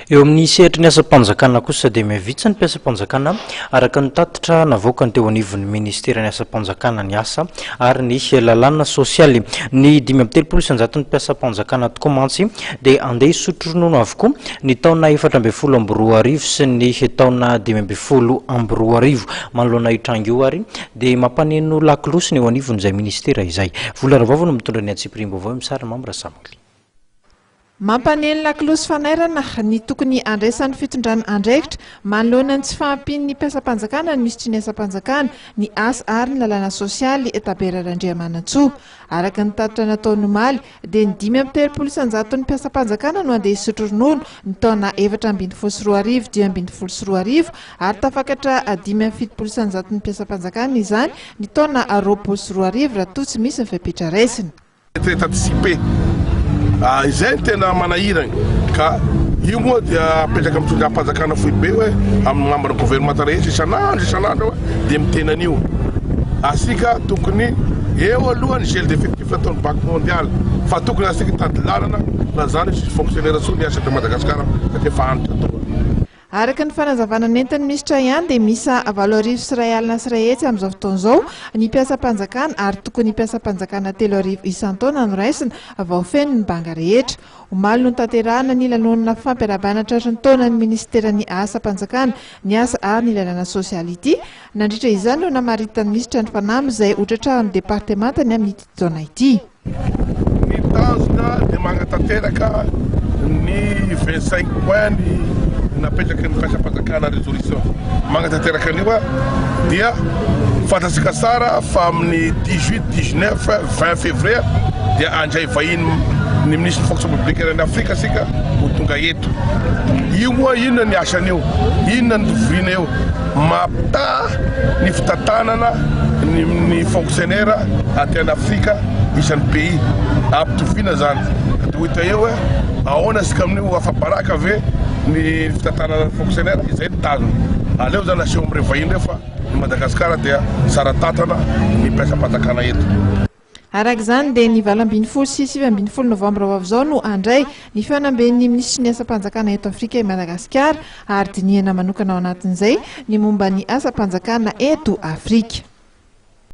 Eo amin'ny sehatra ny asa-panjakana kosa dia miavitsy ny mpiasa-panjakana araka ny tatitra navoakany teo anivon'ny ministera ny asa-panjakana ny asa ary ny lalàna sosialy. Ny 5.3 isanjaton'ny mpiasa-panjakana tokoa mantsy dia andeha hisotro ronono avokoa ny taona 2024 sy ny taona 2025 manoloana hitranga io ary dia mampaneno lakilosiny eo anivon'izay ministera izay. Vola-ravavana mitondra ny Antsipirim-baovao misara Mamrasamily. Mampaneno lakilosy fanairana ny tokony andraisan'ny fitondrana andraikitra manoloana ny tsy fahampian'ny mpiasa-panjakana ny misitry ny asa-panjakana ny asa ary ny lalàna sosialy Taberarandriamanantsoa. Araka ny tatitra nataony omaly dia ny 5.3 isanjaton'ny mpiasa-panjakana no andeha hisotro ronono ny taona 2024-2025 ary tafakatra 5.7 isanjaton'ny mpiasa-panjakana izany ny taona 2022 raha toa tsy misy ny fepetra raisiny. Izay tena manahirana ka io moa dia apetraka mitondra mpanjakana fohy be hoe amin'ny mambana gouvernemanta rehetra isanandro dia mitena an'io. Asika tokony eo alohany gel d'effectif nataon'ny Banque mondiale fa tokony asika tady lalana na zany fonctionnaire soa ny asa de Madagasikara satria fa antitra toa. Araka ny fanazavana nentin'ny ministra ihany dia misa 7,000 sy 1,000 sy 1,000 amin'izao fotoan'izao ny mpiasa-panjakana ary tokony mpiasa-panjakana 3,000 isan-taona no raisina vao feno ny banga rehetra. Omaly no tanterahana ny lanonana fampiarabana tratry ny taonan'ny ministera ny asa-panjakana ny asa ary ny lalàna sosialy ity. Nandritra izany no namaritan'ny ministra ny fanahy izay hotratrahan'ny departementany amin'ity taona ity. Ny tanjona dia magnatanteraka ny 25 points napetraka ny mpiasa-panjakana résolution magnatanteraka an'io dia fantatsika tsara fa amin'ny 18, 19, 20 février dia andray vahiny ny ministre fonction publique ny Afrika sika ho tonga eto. Io moa inona ny asan'io, inona ny tovina eo, mapita ny fitantanana ny fonctionnaire aty any Afrika isan'ny pays ampitovina zany. Tohita eo hoe ahoana sika amin'io afabaraka ve ny fitantanana fonctionnaire izay ny tazony. Aleo zany aseho amin'ny vahiny rehefa ny Madagasikara dia tsara tatana ny mpiasa-panjakana eto. Araka izany dia ny 20 sy 20 novambra ho avy izao no andray ny fianamben'ny ministry ny asa-panjakana eto Afrika i Madagasikara ary dinihana manokana ao anatin'izay ny momba ny asa-panjakana eto Afrika.